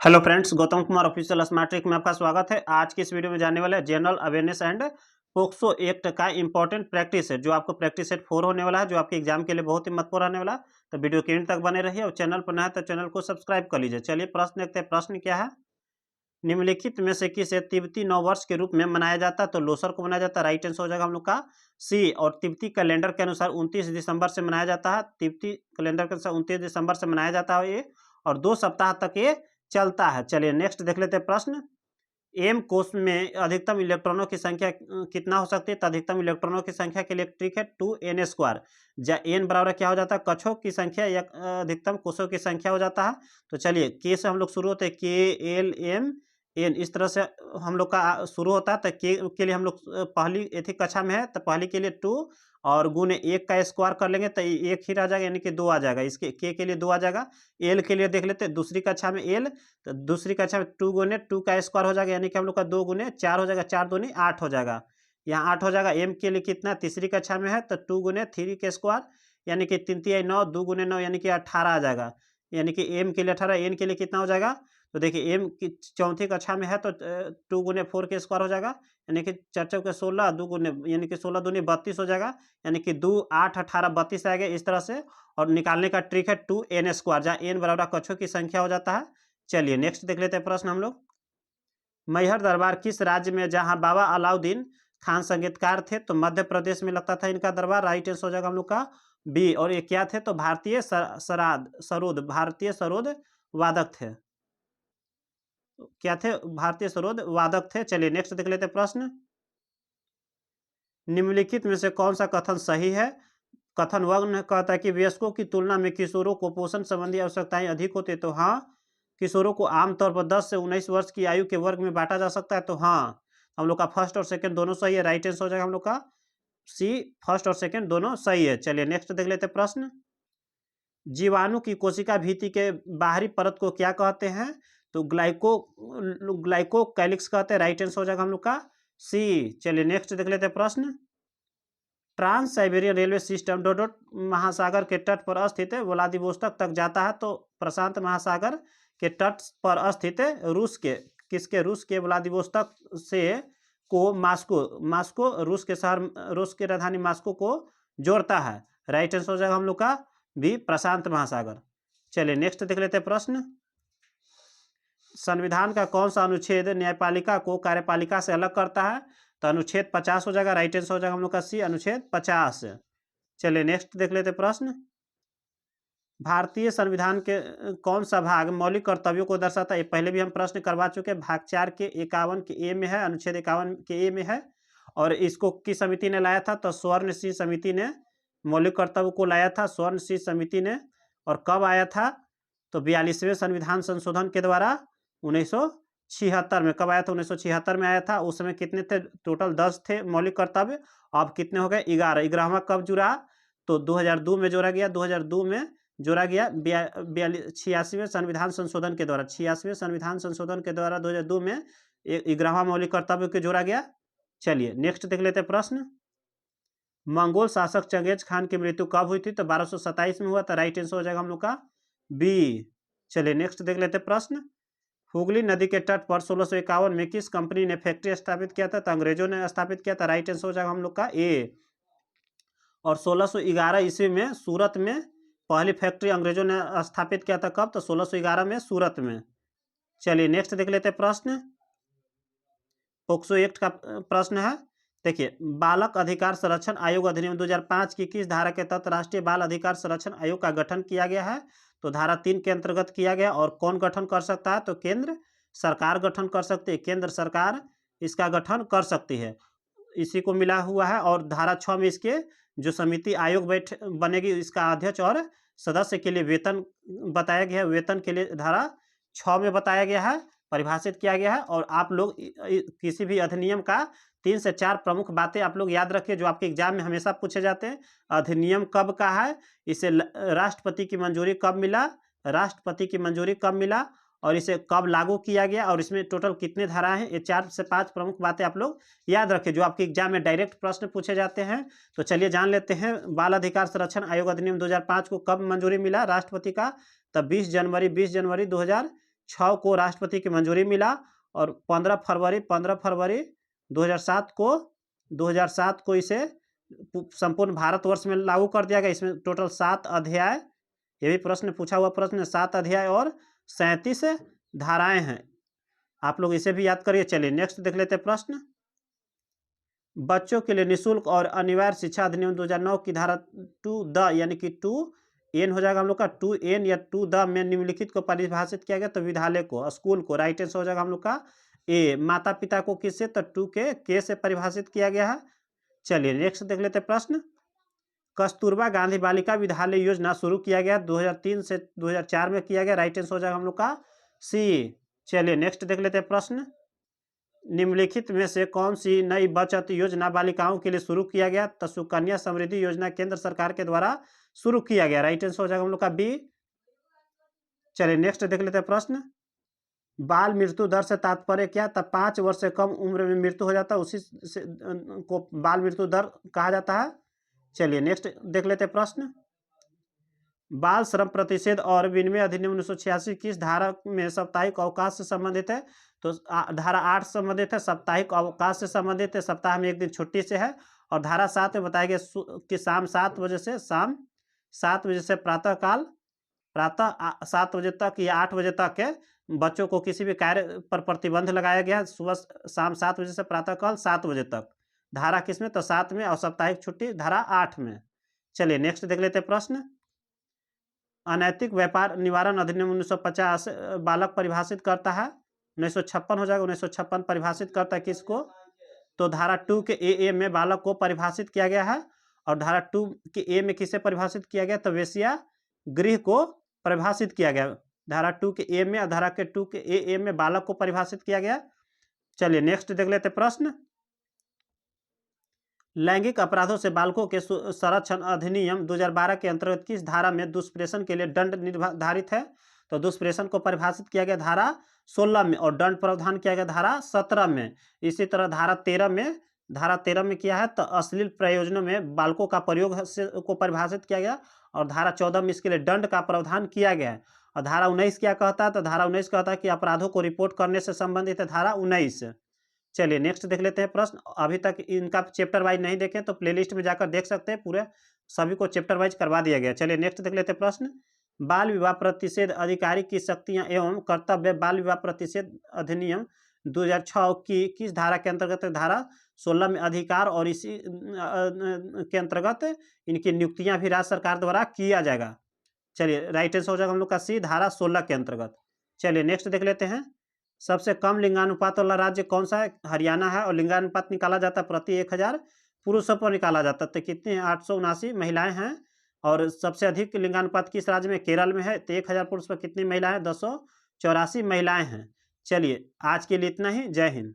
Hello friends, Gautam Kumar official smart trick में आपका स्वागत है। आज की इस वीडियो में जानने वाला है general awareness and POCSO act का इंपॉर्टेंट प्रैक्टिस है, जो आपको प्रैक्टिस सेट 4 होने वाला है, जो आपके एग्जाम के लिए बहुत ही महत्वपूर्ण रहने वाला है। तो वीडियो के एंड तक बने रहिए और चैनल पर नया है तो चैनल को सब्सक्राइब कर लीजिए। चलिए प्रश्न देखते हैं। प्रश्न क्या है? निम्नलिखित में से किसे तिब्बती नववर्ष के रूप में मनाया जाता है? तो लोसर को मनाया जाता है। राइट आंसर हो जाएगा हम लोग का सी। और तिब्बती कैलेंडर के अनुसार 29 दिसंबर से मनाया जाता है। तिब्बती कैलेंडर के अनुसार 29 दिसंबर से मनाया जाता है ये, और 2 सप्ताह तक ये चलता है। चलिए नेक्स्ट देख लेते हैं प्रश्न। एम कोष में अधिकतम इलेक्ट्रॉनों की संख्या कितना हो सकती है? तो अधिकतम इलेक्ट्रॉनों की संख्या के लिए ट्रिक है 2n², जहाँ n बराबर क्या हो जाता है? कक्षों की संख्या या अधिकतम कोषों की संख्या हो जाता है। तो चलिए के से हम लोग शुरू होते हैं, के एल एम एन, इस तरह से हम लोग का शुरू होता है। तो के लिए हम लोग पहली एक कक्षा में है, तो पहली के लिए 2 और गुने 1 का स्क्वायर कर लेंगे तो 1 ही रह जाएगा, यानी कि 2 आ जाएगा। इसके के लिए 2 आ जाएगा। एल के लिए देख लेते हैं, दूसरी कक्षा में एल, तो दूसरी कक्षा में 2 गुने 2 का स्क्वायर हो जाएगा, यानी कि हम लोग का 2 गुने 4 हो जाएगा, 4 दूनी 8 हो जाएगा। यहाँ 8 हो जाएगा। एम के लिए कितना? तीसरी कक्षा में है, तो 2 गुने 3 के स्क्वायर, यानी कि 3 3 9, 2 गुने 9 यानी कि 18 आ जाएगा, यानी कि एम के लिए 18। एन के लिए कितना हो जाएगा? तो देखिए एम की चौथी कक्षा में है, तो 2 गुने 4 के स्क्वायर हो जाएगा, यानी कि 4 चौके 16, 2 गुने यानी कि 16 दूनी 32 हो जाएगा, यानी कि 2 8 18 32 आएगा इस तरह से। और निकालने का ट्रिक है 2n², जहाँ n बराबर कक्षों की संख्या हो जाता है। चलिए नेक्स्ट देख लेते हैं प्रश्न हम लोग। मैहर दरबार किस राज्य में, जहाँ बाबा अलाउद्दीन खान संगीतकार थे? तो मध्य प्रदेश में लगता था इनका दरबार। राइट आंसर हो जाएगा हम लोग का बी। और ये क्या थे? तो भारतीय भारतीय सरोद वादक थे। क्या थे? भारतीय सरोद वादक थे। चलिए नेक्स्ट देख लेते हैं प्रश्न। निम्नलिखित में से कौन सा कथन सही है? कथन वह कहता है कि वयस्कों की तुलना में किशोरों को पोषण संबंधी आवश्यकताएं अधिक होती है। तो हाँ, किशोरों को आमतौर पर 10 से 19 वर्ष की आयु के वर्ग में बांटा जा सकता है। तो हाँ, हम लोग का फर्स्ट और सेकंड दोनों सही है। राइट आंसर हो जाएगा हम लोग का सी। फर्स्ट और सेकंड दोनों सही है। चलिए नेक्स्ट देख लेते हैं प्रश्न। जीवाणु की कोशिका भित्ति के बाहरी परत को क्या कहते हैं? तो ग्लाइकोकैलिक्स कहते हैं। राइट आंसर हो जाएगा हम लोग का सी। चलिए नेक्स्ट देख लेते हैं प्रश्न। Trans Siberian railway system dot dot महासागर के तट पर स्थित व्लादिवोस्तोक तक जाता है। तो प्रशांत महासागर के तट पर स्थित रूस के रूस के व्लादिवोस्तोक से मॉस्को रूस के राजधानी मॉस्को को जोड़ता है। राइट आंसर हो जाएगा हम लोग का भी, प्रशांत महासागर। चलिए नेक्स्ट देख लेते हैं प्रश्न। संविधान का कौन सा अनुच्छेद न्यायपालिका को कार्यपालिका से अलग करता है? तो अनुच्छेद 50 हो जाएगा। राइट आंसर हो जाएगा हम लोग का सी, अनुच्छेद 50। चलिए नेक्स्ट देख लेते प्रश्न। भारतीय संविधान के कौन सा भाग मौलिक कर्तव्यों को दर्शाता है? पहले भी हम प्रश्न करवा चुके हैं। भाग 4 के 51 के ए में है, अनुच्छेद 51 के ए में है। और इसको किस समिति ने लाया था? तो स्वर्ण सिंह समिति ने मौलिक कर्तव्य को लाया था, स्वर्ण सिंह समिति ने। और कब आया था? तो 42वें संविधान संशोधन के द्वारा 1976 में। कब आया था? 1976 में आया था। उस समय कितने थे? टोटल 10 थे मौलिक कर्तव्य। अब कितने हो गए? 11। 11वां कब जुड़ा? तो 2002 में जोड़ा गया। 2002 में जोड़ा गया 86वें संविधान संशोधन के द्वारा। 86वें संविधान संशोधन के द्वारा 2002 में 11वां मौलिक कर्तव्य को जोड़ा गया। चलिए नेक्स्ट देख लेते हैं प्रश्न। मंगोल शासक चंगेज खान की मृत्यु कब हुई थी? तो 1227 में हुआ था। राइट आंसर हो जाएगा हम लोग का बी। चलिए नेक्स्ट देख लेते हैं प्रश्न। हुगली नदी के तट पर 1651 में किस कंपनी ने फैक्ट्री स्थापित किया था? तो अंग्रेजों ने स्थापित किया था। राइट आंसर हो जाएगा हम लोग का ए। और 1611 ईस्वी में सूरत में पहली फैक्ट्री अंग्रेजों ने स्थापित किया था। कब? तो 1611 में सूरत में। चलिए नेक्स्ट देख लेते हैं प्रश्न। पोक्सो एक्ट का प्रश्न है। देखिए, बालक अधिकार संरक्षण आयोग अधिनियम 2005 की किस धारा के तहत राष्ट्रीय बाल अधिकार संरक्षण आयोग का गठन किया गया है? तो धारा 3 के अंतर्गत किया गया। और कौन गठन कर सकता है? तो केंद्र सरकार गठन कर सकती है। केंद्र सरकार इसका गठन कर सकती है, इसी को मिला हुआ है। और धारा 6 में इसके जो समिति आयोग बनेगी, इसका अध्यक्ष और सदस्य के लिए वेतन बताया गया है। वेतन के लिए धारा 6 में बताया गया है, परिभाषित किया गया है। और आप लोग किसी भी अधिनियम का 3 से 4 प्रमुख बातें आप लोग याद रखिए, जो आपके एग्जाम में हमेशा पूछे जाते हैं। अधिनियम कब का है? इसे राष्ट्रपति की मंजूरी कब मिला? राष्ट्रपति की मंजूरी कब मिला? और इसे कब लागू किया गया? और इसमें टोटल कितने धाराएं हैं? ये 4 से 5 प्रमुख बातें आप लोग याद रखें, जो आपके एग्जाम में डायरेक्ट प्रश्न पूछे जाते हैं। तो चलिए जान लेते हैं, बाल अधिकार संरक्षण आयोग अधिनियम 2005 को कब मंजूरी मिला राष्ट्रपति का? तब 20 जनवरी 20 जनवरी 2004 2006 को राष्ट्रपति की मंजूरी मिला और 15 फरवरी 2007 को इसे संपूर्ण भारतवर्ष में लागू कर दिया गया। इसमें टोटल 7 अध्याय, ये भी प्रश्न पूछा हुआ प्रश्न, 7 अध्याय और 37 धाराएं हैं। आप लोग इसे भी याद करिए। चलिए नेक्स्ट देख लेते हैं प्रश्न। बच्चों के लिए निःशुल्क और अनिवार्य शिक्षा अधिनियम 2009 की धारा 2 द यानी कि 2N हो जाएगा हम लोग का, 2N या 2 द में निम्नलिखित को परिभाषित किया गया। तो विद्यालय को, स्कूल को, राइट आंसर हो जाएगा हम लोग का ए। माता पिता को किससे, तो 2 के से परिभाषित किया गया है। चलिए नेक्स्ट देख लेते हैं प्रश्न। कस्तूरबा गांधी बालिका विद्यालय योजना शुरू किया गया 2003 से 2004 में किया गया। राइट आंसर हो जाएगा हम लोग का सी। चलिए नेक्स्ट देख लेते हैं प्रश्न। निम्नलिखित में से कौन सी नई बचत योजना बालिकाओं के लिए शुरू किया गया, तो सुकन्या समृद्धि योजना केंद्र सरकार के द्वारा शुरू किया गया। राइट आंसर हो जाएगा हम लोग का बी। चलिए नेक्स्ट देख लेते हैं प्रश्न। बाल मृत्यु दर से तात्पर्य क्या, तब 5 वर्ष से कम उम्र में मृत्यु हो जाता है उसी से को बाल मृत्यु दर कहा जाता है। चलिए नेक्स्ट देख लेते हैं प्रश्न। बाल श्रम प्रतिषेध और विनिमय अधिनियम 1986 किस धारा में साप्ताहिक अवकाश से संबंधित है, तो धारा 8 से संबंधित है, साप्ताहिक अवकाश से संबंधित है, सप्ताह में एक दिन छुट्टी से है। और धारा 7 में बताया गया कि शाम 7 बजे से प्रातः 7 बजे तक या 8 बजे तक के बच्चों को किसी भी कार्य पर प्रतिबंध लगाया गया। सुबह शाम 7 बजे से प्रातःकाल 7 बजे तक, धारा किस में, तो 7 में, और साप्ताहिक छुट्टी धारा 8 में। चलिए नेक्स्ट देख लेते हैं प्रश्न। अनैतिक व्यापार निवारण अधिनियम 1950 बालक परिभाषित करता है। 1956 हो जाएगा, 1956 परिभाषित करता है किसको, तो धारा 2 के ए में बालक को परिभाषित किया गया है। और धारा 2 के ए में किसे परिभाषित किया गया, तो वेश्या गृह को परिभाषित किया गया। धारा 2 के ए में और धारा के 2 के ए में बालक को परिभाषित किया गया। चलिए नेक्स्ट देख लेते प्रश्न। लैंगिक अपराधों से बालकों के संरक्षण अधिनियम 2012 के अंतर्गत किस धारा में दुष्प्रेषण के लिए दंड निर्धारित है, तो दुष्प्रेषण को परिभाषित किया गया धारा 16 में और दंड प्रावधान किया गया धारा 17 में। इसी तरह धारा 13 में किया है, तो अश्लील प्रयोजनों में बालकों का प्रयोग को परिभाषित किया गया। और धारा 14 में इसके लिए दंड का प्रावधान किया गया है। और धारा 19 क्या कहता है, तो धारा 19 कहता है कि अपराधों को रिपोर्ट करने से संबंधित है धारा 19। चलिए नेक्स्ट देख लेते हैं प्रश्न। अभी तक इनका चैप्टर वाइज नहीं देखें तो प्लेलिस्ट में जाकर देख सकते हैं, पूरे सभी को चैप्टर वाइज करवा दिया गया। चलिए नेक्स्ट देख लेते हैं प्रश्न। बाल विवाह प्रतिषेध अधिकारी की शक्तियां एवं कर्तव्य बाल विवाह प्रतिषेध अधिनियम 2006 की किस धारा के अंतर्गत, धारा 16 में अधिकार, और इसी के अंतर्गत इनकी नियुक्तियां भी राज्य सरकार द्वारा किया जाएगा। चलिए राइट आंसर हो जाएगा हम लोग का सी, धारा 16 के अंतर्गत। चलिए नेक्स्ट देख लेते हैं। सबसे कम लिंगानुपात वाला राज्य कौन सा है, हरियाणा है। और लिंगानुपात निकाला जाता है प्रति 1000 पुरुषों पर निकाला जाता है। तो कितने हैं, 879 महिलाएं हैं। और सबसे अधिक लिंगानुपात किस राज्य में, केरल में है। तो 1000 पुरुष पर कितनी महिलाएं, 284 महिलाएं हैं। चलिए आज के लिए इतना ही। जय हिंद।